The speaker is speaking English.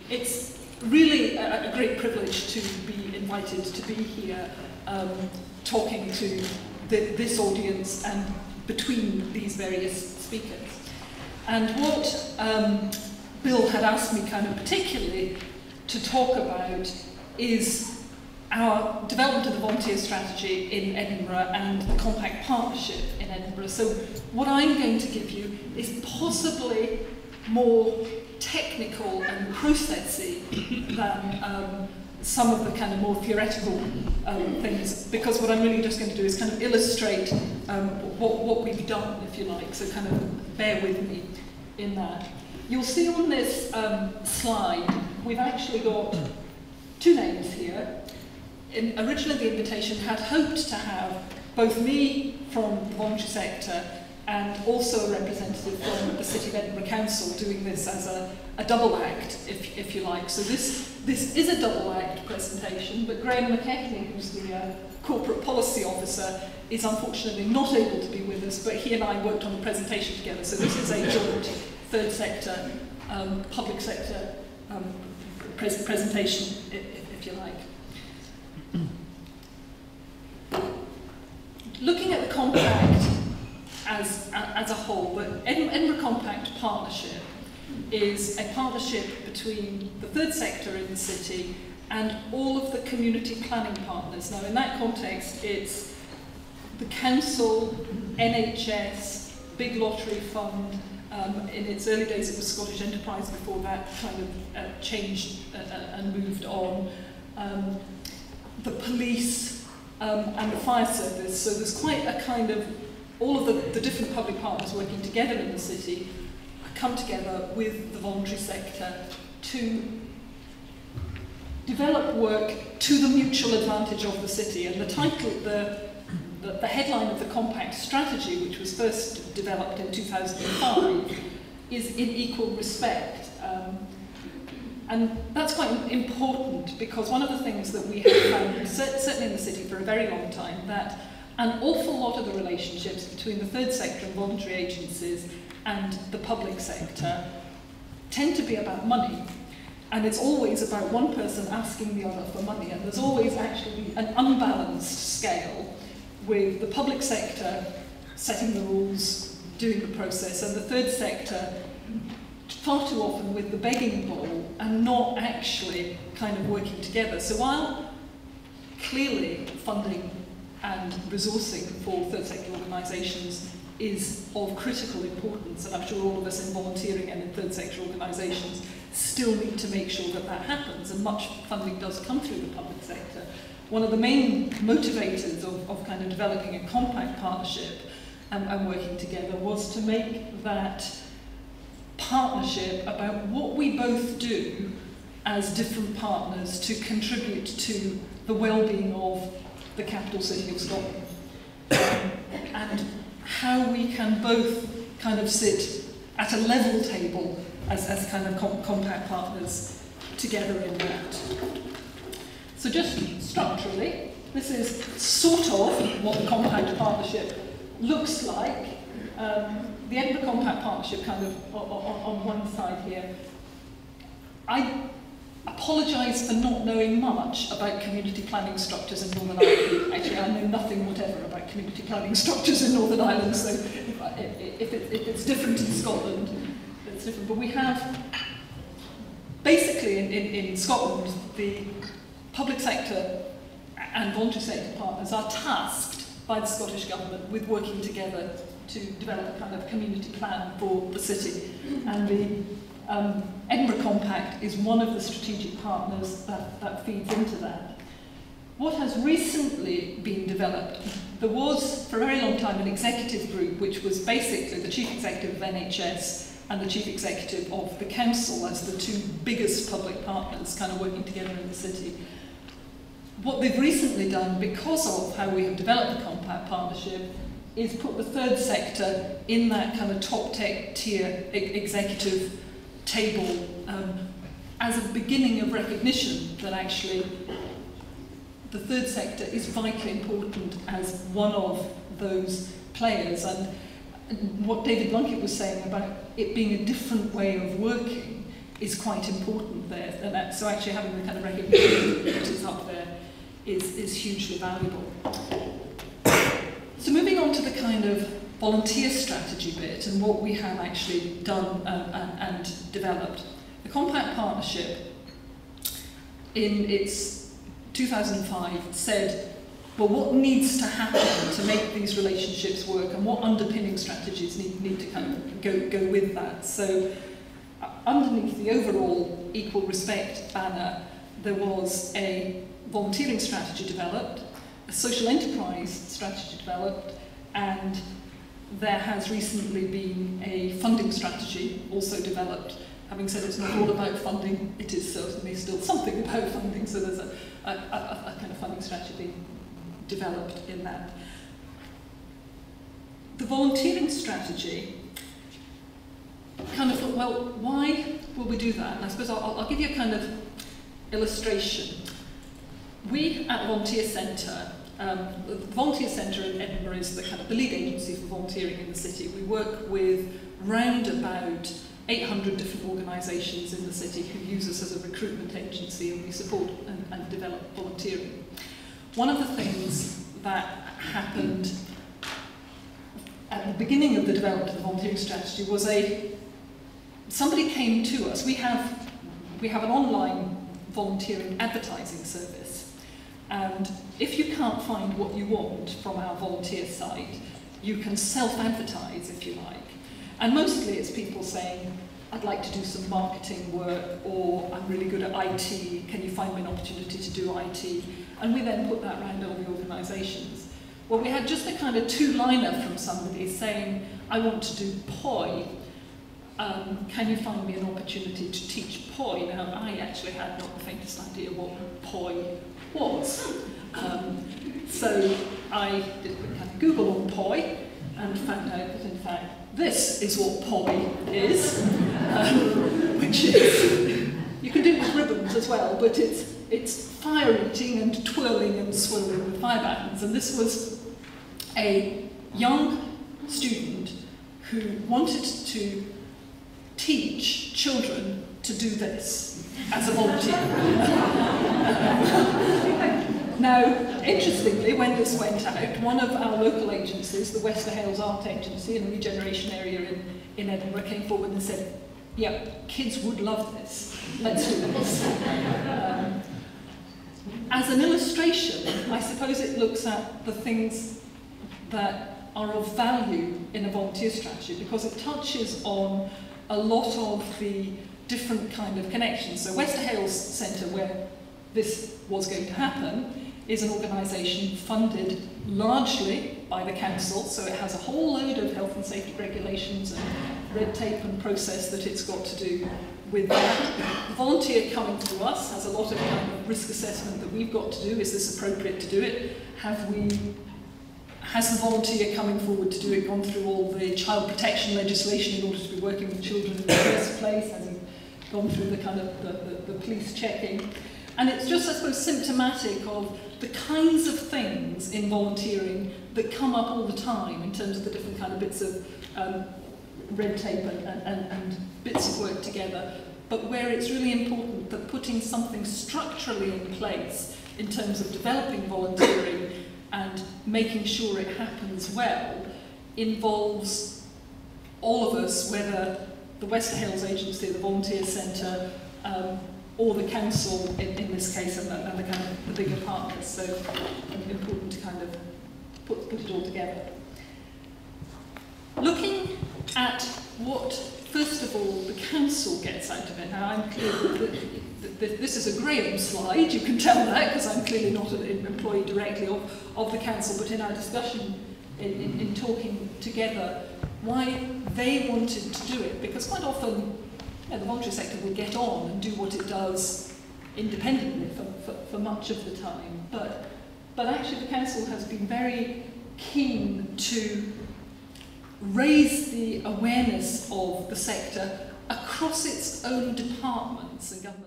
It's really a great privilege to be invited to be here talking to this audience and between these various speakers. And what Bill had asked me kind of particularly to talk about is our development of the volunteer strategy in Edinburgh and the Compact Partnership in Edinburgh. So what I'm going to give you is possibly more technical and processy than some of the kind of more theoretical things, because what I'm really just going to do is kind of illustrate what we've done, if you like, so kind of bear with me in that. You'll see on this slide, we've actually got two names here. Originally the invitation had hoped to have both me from the voluntary sector and also a representative from the City of Edinburgh Council doing this as a double act, if you like. So this is a double act presentation, but Graham McKechnie, who's the corporate policy officer, is unfortunately not able to be with us, but he and I worked on the presentation together. So this is a joint third sector, public sector presentation, if you like. Looking at the compact as a whole, the Edinburgh Compact Partnership is a partnership between the third sector in the city and all of the community planning partners. Now in that context it's the council, NHS, Big Lottery Fund, in its early days it was Scottish Enterprise, before that kind of changed and moved on, the police, and the fire service. So there's quite a kind of, all of the different public partners working together in the city come together with the voluntary sector to develop work to the mutual advantage of the city. And the title, the headline of the compact strategy, which was first developed in 2005, is In Equal Respect. And that's quite important, because one of the things that we have found, certainly in the city for a very long time, that an awful lot of the relationships between the third sector and voluntary agencies and the public sector tend to be about money. And it's always about one person asking the other for money, and there's always actually an unbalanced scale with the public sector setting the rules, doing the process, and the third sector far too often with the begging bowl and not actually kind of working together. So while clearly funding and resourcing for third sector organisations is of critical importance, and I'm sure all of us in volunteering and in third sector organisations still need to make sure that that happens, and much funding does come through the public sector, one of the main motivators of kind of developing a compact partnership and working together was to make that partnership about what we both do as different partners to contribute to the well-being of the capital city of Scotland, and how we can both kind of sit at a level table as kind of compact partners together in that. So just structurally, this is sort of what the compact partnership looks like. The Edinburgh Compact Partnership kind of on one side here. I apologise for not knowing much about community planning structures in Northern Ireland. Actually, I know nothing whatever about community planning structures in Northern Ireland, so if it's different in Scotland, it's different. But we have, basically in Scotland, the public sector and voluntary sector partners are tasked by the Scottish Government with working together to develop a kind of community plan for the city. And the Edinburgh Compact is one of the strategic partners that feeds into that. What has recently been developed, there was for a very long time an executive group which was basically the chief executive of NHS and the chief executive of the council as the two biggest public partners kind of working together in the city. What they've recently done, because of how we have developed the Compact Partnership, is put the third sector in that kind of top tier executive table as a beginning of recognition that actually the third sector is vitally important as one of those players. And what David Blunkett was saying about it being a different way of working is quite important there. And so actually having the kind of recognition that is up there is hugely valuable. So moving on to the kind of volunteer strategy bit and what we have actually done and developed. The Compact Partnership in its 2005 said, well, what needs to happen to make these relationships work and what underpinning strategies need to kind of go with that. So underneath the overall Equal Respect banner, there was a volunteering strategy developed, a social enterprise strategy developed, and there has recently been a funding strategy also developed. Having said it's not all about funding, it is certainly still something about funding, so there's a kind of funding strategy being developed in that. The volunteering strategy kind of thought, well, why will we do that? And I suppose I'll give you a kind of illustration. We at the Volunteer Centre, the Volunteer Centre in Edinburgh is the kind of the lead agency for volunteering in the city. We work with round about 800 different organisations in the city who use us as a recruitment agency, and we support and develop volunteering. One of the things that happened at the beginning of the development of the volunteering strategy was somebody came to us. We have an online volunteering advertising service, and if you can't find what you want from our volunteer site, you can self-advertise if you like. And mostly it's people saying, I'd like to do some marketing work, or I'm really good at IT, can you find me an opportunity to do IT? And we then put that around all the organisations. Well, we had just a kind of two-liner from somebody saying, I want to do POI. Can you find me an opportunity to teach POI? Now, I actually had not the faintest idea what POI was. So I did a kind of Google on POI and found out that, in fact, this is what POI is, which is, you can do it with ribbons as well, but it's fire eating and twirling and swirling with fire batons. And this was a young student who wanted to teach children to do this as a volunteer. Now, interestingly, when this went out, one of our local agencies, the Wester Hales Art Agency in the regeneration area in Edinburgh, came forward and said, yeah, kids would love this, let's do this. As an illustration, I suppose it looks at the things that are of value in a volunteer strategy, because it touches on a lot of the different kind of connections. So Wester Hales Centre, where this was going to happen, is an organisation funded largely by the council, so it has a whole load of health and safety regulations and red tape and process that it's got to do with that. The volunteer coming to us has a lot of kind of risk assessment that we've got to do. Is this appropriate to do it? Has the volunteer coming forward to do it gone through all the child protection legislation in order to be working with children in the first place? Has he gone through the kind of the police checking? And it's just, I suppose, symptomatic of the kinds of things in volunteering that come up all the time in terms of the different kind of bits of red tape and bits of work together, but where it's really important that putting something structurally in place in terms of developing volunteering and making sure it happens well involves all of us, whether the Wester Hales Agency, the Volunteer Centre, or the council in this case, and the kind of the bigger partners. So important to kind of put it all together. Looking at what, first of all, the council gets out of it. Now, I'm clear that this is a Graham slide, you can tell that, because I'm clearly not an employee directly of the council, but in our discussion, in talking together, why they wanted to do it, because quite often the voluntary sector will get on and do what it does independently for much of the time, but actually the council has been very keen to raise the awareness of the sector across its own departments and government.